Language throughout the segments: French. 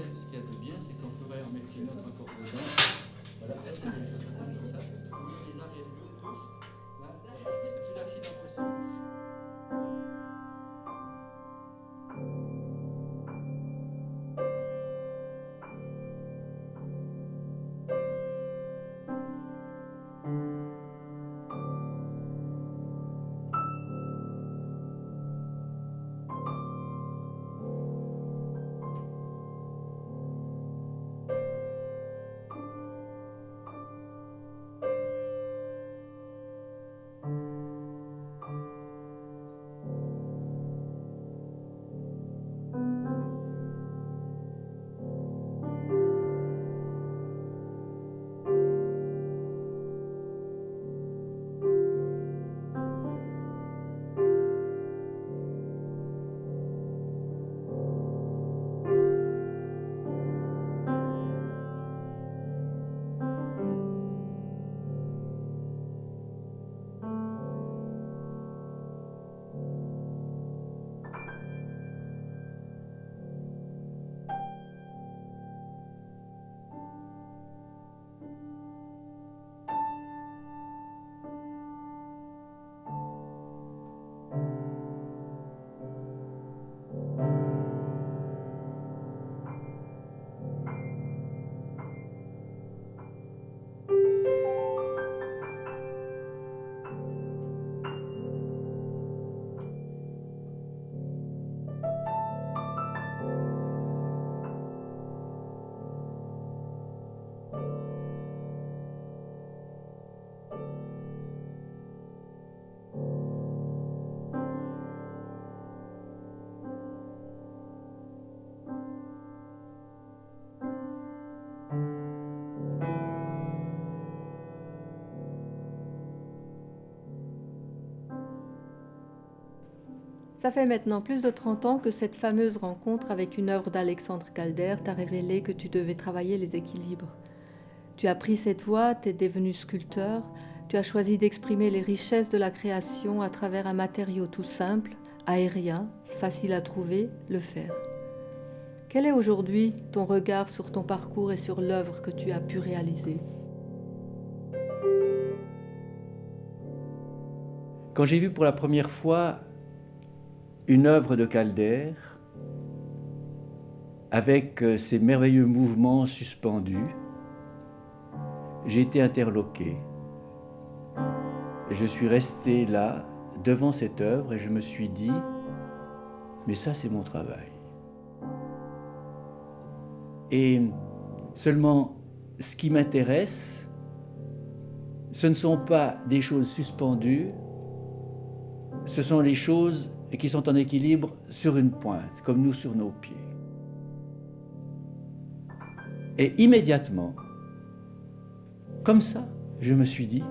Ce qu'il y a de bien, c'est qu'on pourrait en mettre une autre encore dedans. Voilà, ça c'est bien, ça comme ça. Oui, les arrières tous. Là, plus d'accident possible. Ça fait maintenant plus de 30 ans que cette fameuse rencontre avec une œuvre d'Alexandre Calder t'a révélé que tu devais travailler les équilibres. Tu as pris cette voie, t'es devenu sculpteur, tu as choisi d'exprimer les richesses de la création à travers un matériau tout simple, aérien, facile à trouver, le fer. Quel est aujourd'hui ton regard sur ton parcours et sur l'œuvre que tu as pu réaliser ? Quand j'ai vu pour la première fois une œuvre de Calder, avec ces merveilleux mouvements suspendus, j'ai été interloqué. Et je suis resté là, devant cette œuvre, et je me suis dit, mais ça c'est mon travail. Et seulement, ce qui m'intéresse, ce ne sont pas des choses suspendues, ce sont les choses qui sont en équilibre sur une pointe, comme nous sur nos pieds. Et immédiatement, comme ça, je me suis dit,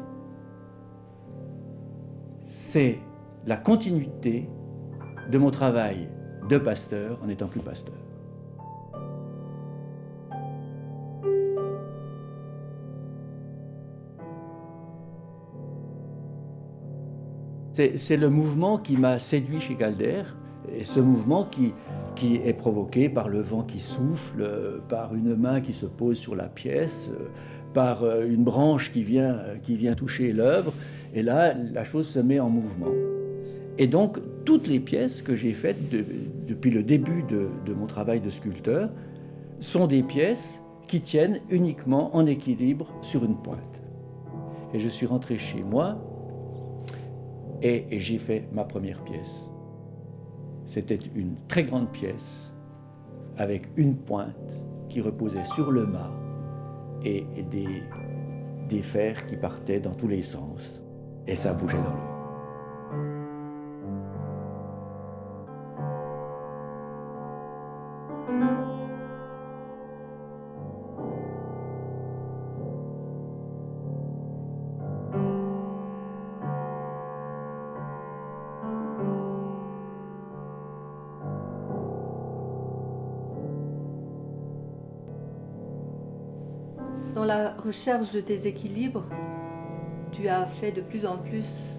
c'est la continuité de mon travail de pasteur en n'étant plus pasteur. C'est le mouvement qui m'a séduit chez Calder, et ce mouvement qui est provoqué par le vent qui souffle, par une main qui se pose sur la pièce, par une branche qui vient toucher l'œuvre, et là, la chose se met en mouvement. Et donc, toutes les pièces que j'ai faites depuis le début de mon travail de sculpteur sont des pièces qui tiennent uniquement en équilibre sur une pointe. Et je suis rentré chez moi, et j'ai fait ma première pièce. C'était une très grande pièce avec une pointe qui reposait sur le mât et des fers qui partaient dans tous les sens. Et ça bougeait dans l'eau. Dans la recherche de tes équilibres, tu as fait de plus en plus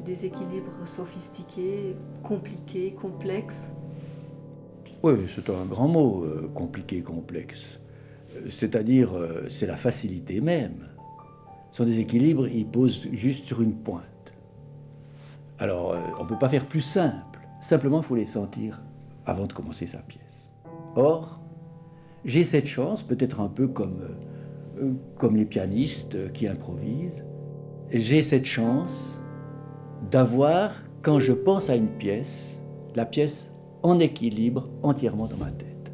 des équilibres sophistiqués, compliqués, complexes. Oui, c'est un grand mot, compliqué, complexe. C'est-à-dire, c'est la facilité même. Ce sont des équilibres, ils posent juste sur une pointe. Alors, on ne peut pas faire plus simple. Simplement, il faut les sentir avant de commencer sa pièce. Or, j'ai cette chance, peut-être un peu comme les pianistes qui improvisent, j'ai cette chance d'avoir, quand je pense à une pièce, la pièce en équilibre entièrement dans ma tête.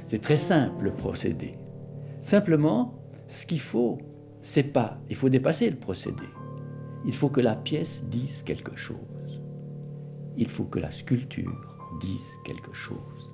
C'est très simple le procédé. Simplement, ce qu'il faut, c'est pas, il faut dépasser le procédé. Il faut que la pièce dise quelque chose. Il faut que la sculpture dise quelque chose.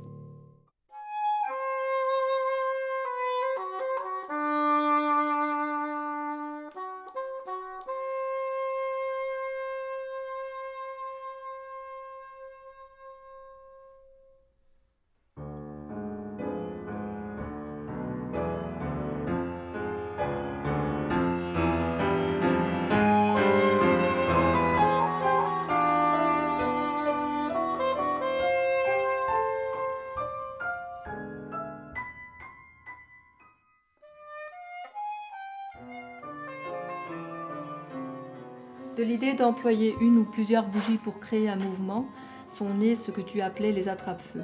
De l'idée d'employer une ou plusieurs bougies pour créer un mouvement sont nés ce que tu appelais les attrape-feu.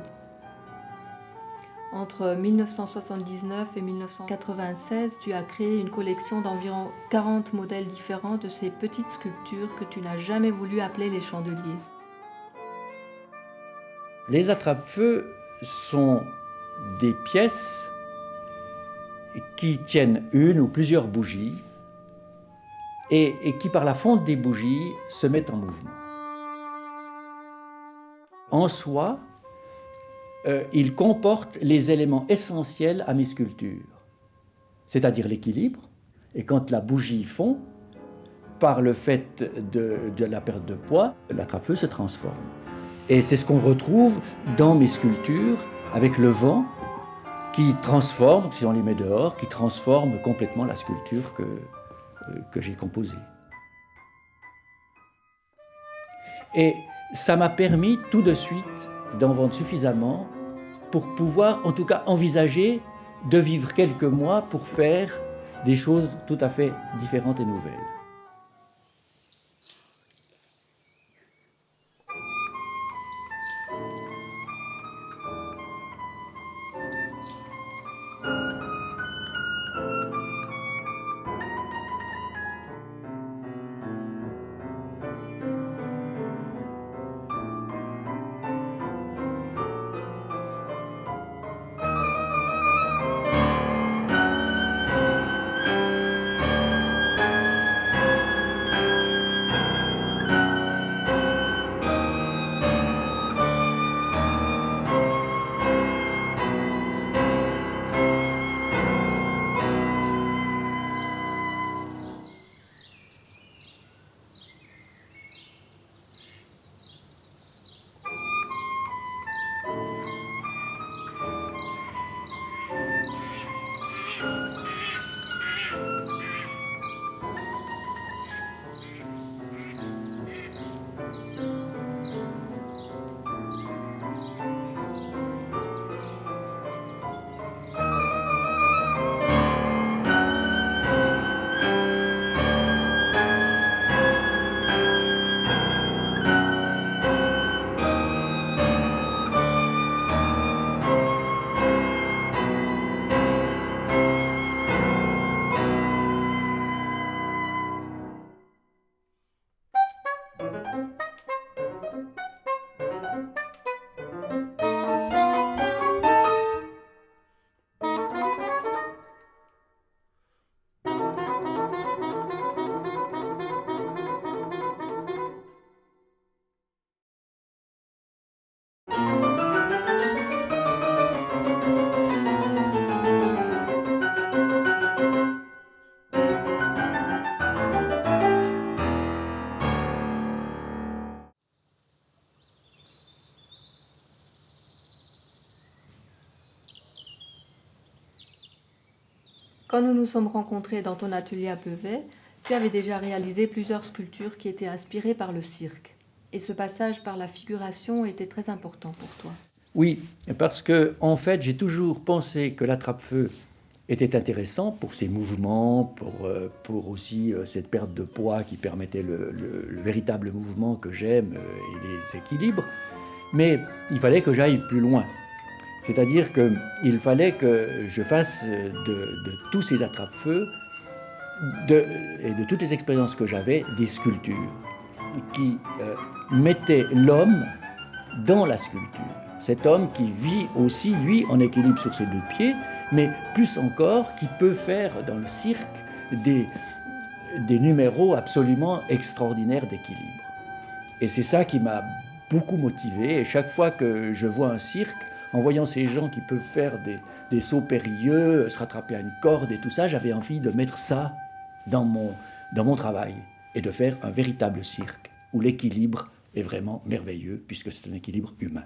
Entre 1979 et 1996, tu as créé une collection d'environ 40 modèles différents de ces petites sculptures que tu n'as jamais voulu appeler les chandeliers. Les attrape-feu sont des pièces qui tiennent une ou plusieurs bougies et qui, par la fonte des bougies, se mettent en mouvement. En soi, ils comportent les éléments essentiels à mes sculptures, c'est-à-dire l'équilibre, et quand la bougie fond, par le fait de la perte de poids, l'attrape-feu se transforme. Et c'est ce qu'on retrouve dans mes sculptures, avec le vent qui transforme, si on les met dehors, qui transforme complètement la sculpture que j'ai composée. Et ça m'a permis tout de suite d'en vendre suffisamment pour pouvoir, en tout cas, envisager de vivre quelques mois pour faire des choses tout à fait différentes et nouvelles. Quand nous nous sommes rencontrés dans ton atelier à Beauvais, tu avais déjà réalisé plusieurs sculptures qui étaient inspirées par le cirque. Et ce passage par la figuration était très important pour toi. Oui, parce que en fait, j'ai toujours pensé que l'attrape-feu était intéressant pour ses mouvements, pour aussi cette perte de poids qui permettait le véritable mouvement que j'aime et les équilibres. Mais il fallait que j'aille plus loin. C'est-à-dire qu'il fallait que je fasse de tous ces attrape-feux et de toutes les expériences que j'avais des sculptures qui mettaient l'homme dans la sculpture. Cet homme qui vit aussi, lui, en équilibre sur ses deux pieds, mais plus encore, qui peut faire dans le cirque des numéros absolument extraordinaires d'équilibre. Et c'est ça qui m'a beaucoup motivé. Et chaque fois que je vois un cirque, en voyant ces gens qui peuvent faire des sauts périlleux, se rattraper à une corde et tout ça, j'avais envie de mettre ça dans mon travail et de faire un véritable cirque où l'équilibre est vraiment merveilleux puisque c'est un équilibre humain.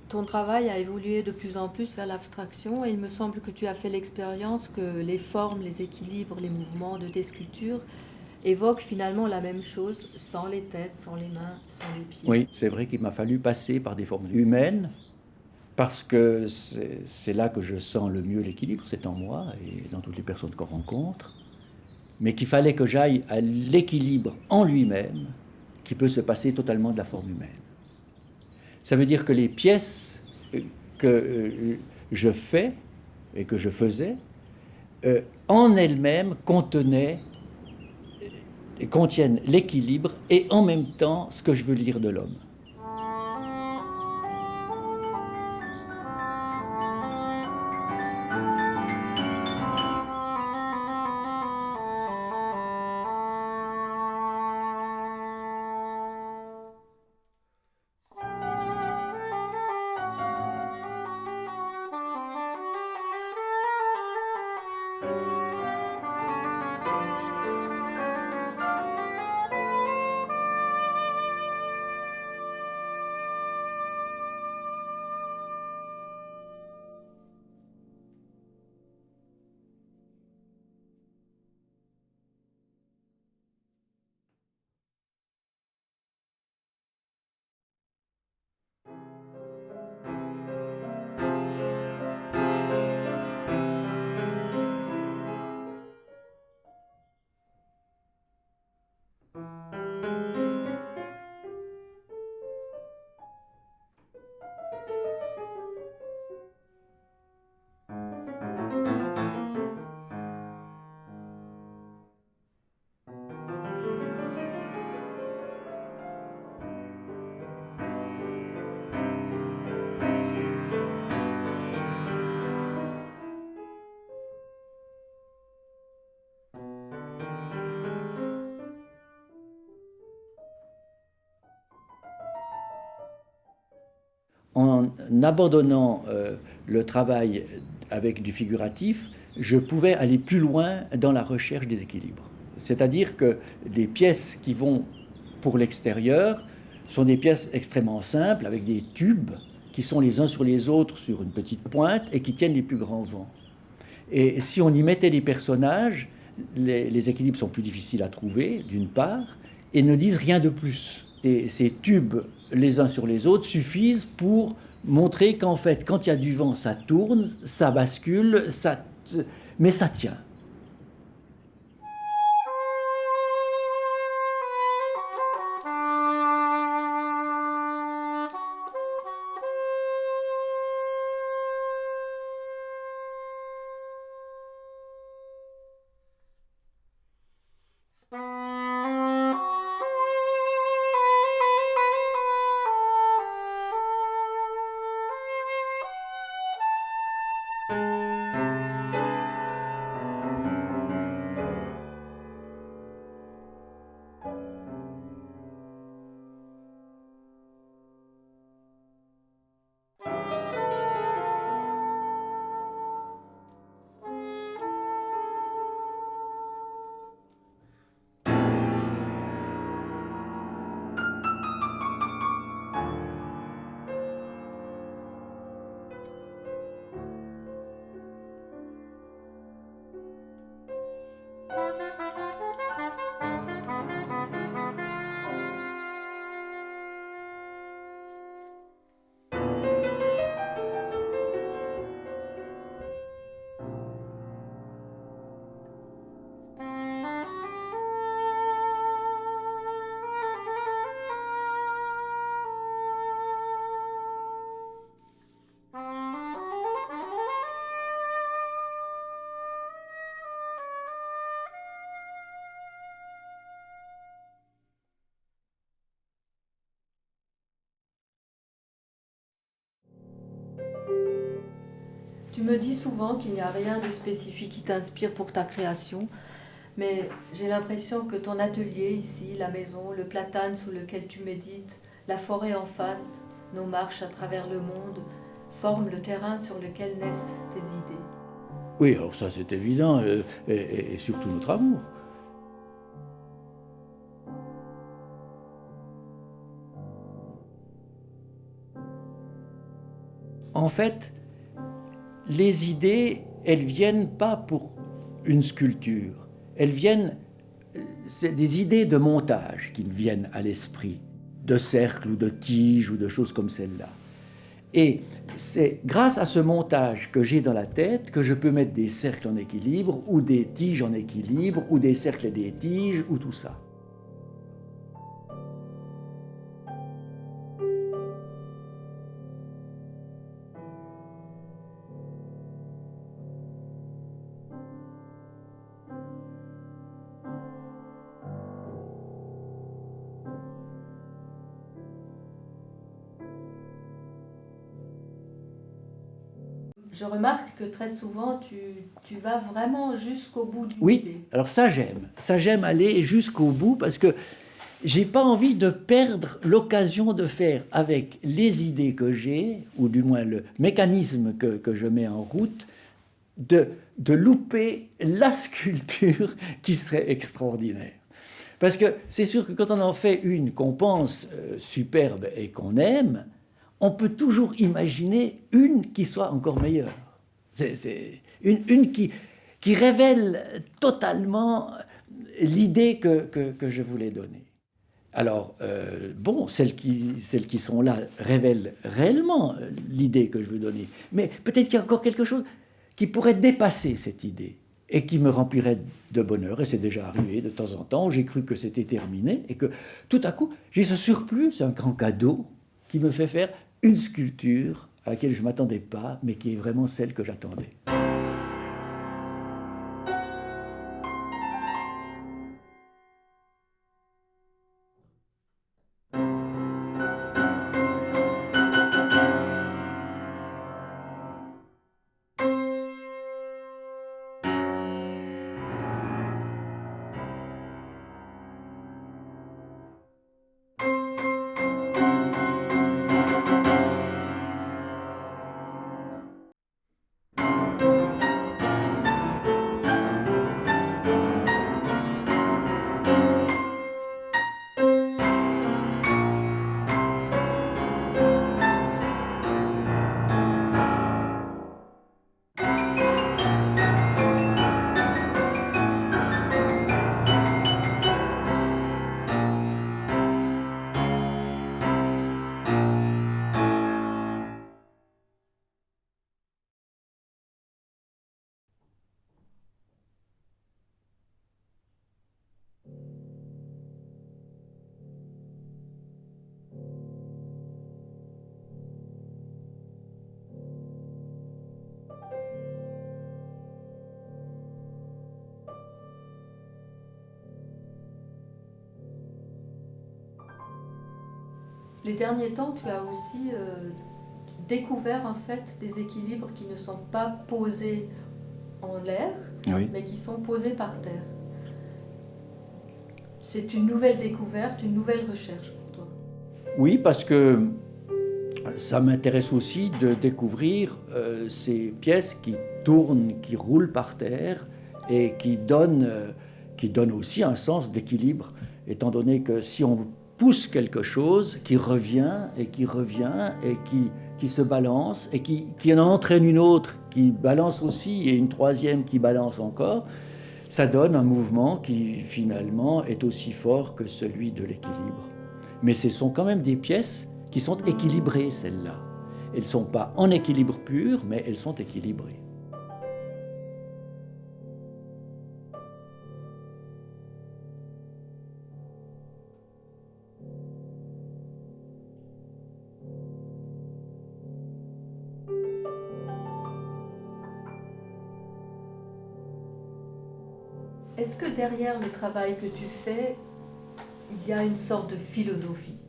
Ton travail a évolué de plus en plus vers l'abstraction et il me semble que tu as fait l'expérience que les formes, les équilibres, les mouvements de tes sculptures évoquent finalement la même chose sans les têtes, sans les mains, sans les pieds. Oui, c'est vrai qu'il m'a fallu passer par des formes humaines parce que c'est là que je sens le mieux l'équilibre, c'est en moi et dans toutes les personnes qu'on rencontre, mais qu'il fallait que j'aille à l'équilibre en lui-même qui peut se passer totalement de la forme humaine. Ça veut dire que les pièces que je fais et que je faisais, en elles-mêmes contiennent l'équilibre et en même temps ce que je veux dire de l'homme. En abandonnant le travail avec du figuratif, je pouvais aller plus loin dans la recherche des équilibres. C'est-à-dire que les pièces qui vont pour l'extérieur sont des pièces extrêmement simples, avec des tubes qui sont les uns sur les autres sur une petite pointe et qui tiennent les plus grands vents. Et si on y mettait des personnages, les équilibres sont plus difficiles à trouver, d'une part, et ne disent rien de plus. Et ces tubes, les uns sur les autres, suffisent pour montrer qu'en fait, quand il y a du vent, ça tourne, ça bascule, mais ça tient. Tu me dis souvent qu'il n'y a rien de spécifique qui t'inspire pour ta création, mais j'ai l'impression que ton atelier ici, la maison, le platane sous lequel tu médites, la forêt en face, nos marches à travers le monde, forment le terrain sur lequel naissent tes idées. Oui, alors ça c'est évident, et surtout notre amour. En fait, les idées, elles viennent pas pour une sculpture, elles viennent, c'est des idées de montage qui me viennent à l'esprit, de cercles ou de tiges ou de choses comme celle-là. Et c'est grâce à ce montage que j'ai dans la tête que je peux mettre des cercles en équilibre ou des tiges en équilibre ou des cercles et des tiges ou tout ça. Je remarque que très souvent, tu vas vraiment jusqu'au bout d'une Oui, idée. alors ça j'aime aller jusqu'au bout parce que j'ai pas envie de perdre l'occasion de faire avec les idées que j'ai, ou du moins le mécanisme que je mets en route, de louper la sculpture qui serait extraordinaire. Parce que c'est sûr que quand on en fait une qu'on pense superbe et qu'on aime, on peut toujours imaginer une qui soit encore meilleure. C'est une qui révèle totalement l'idée que je voulais donner. Alors, bon, celles qui sont là révèlent réellement l'idée que je veux donner. Mais peut-être qu'il y a encore quelque chose qui pourrait dépasser cette idée. et qui me remplirait de bonheur. Et c'est déjà arrivé de temps en temps, j'ai cru que c'était terminé, et que tout à coup, j'ai ce surplus, c'est un grand cadeau, qui me fait faire une sculpture à laquelle je ne m'attendais pas, mais qui est vraiment celle que j'attendais. Les derniers temps, tu as aussi découvert en fait des équilibres qui ne sont pas posés en l'air, Oui. mais qui sont posés par terre. C'est une nouvelle découverte, une nouvelle recherche pour toi. Oui, parce que ça m'intéresse aussi de découvrir ces pièces qui tournent, qui roulent par terre et qui donnent aussi un sens d'équilibre, étant donné que si on pousse quelque chose qui revient et qui se balance et qui en entraîne une autre qui balance aussi et une troisième qui balance encore, ça donne un mouvement qui finalement est aussi fort que celui de l'équilibre. Mais ce sont quand même des pièces qui sont équilibrées, celles-là. Elles ne sont pas en équilibre pur, mais elles sont équilibrées. Est-ce que derrière le travail que tu fais, il y a une sorte de philosophie?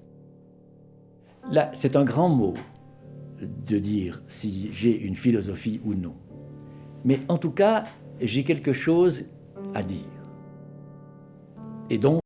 Là, c'est un grand mot de dire si j'ai une philosophie ou non. Mais en tout cas, j'ai quelque chose à dire. Et donc,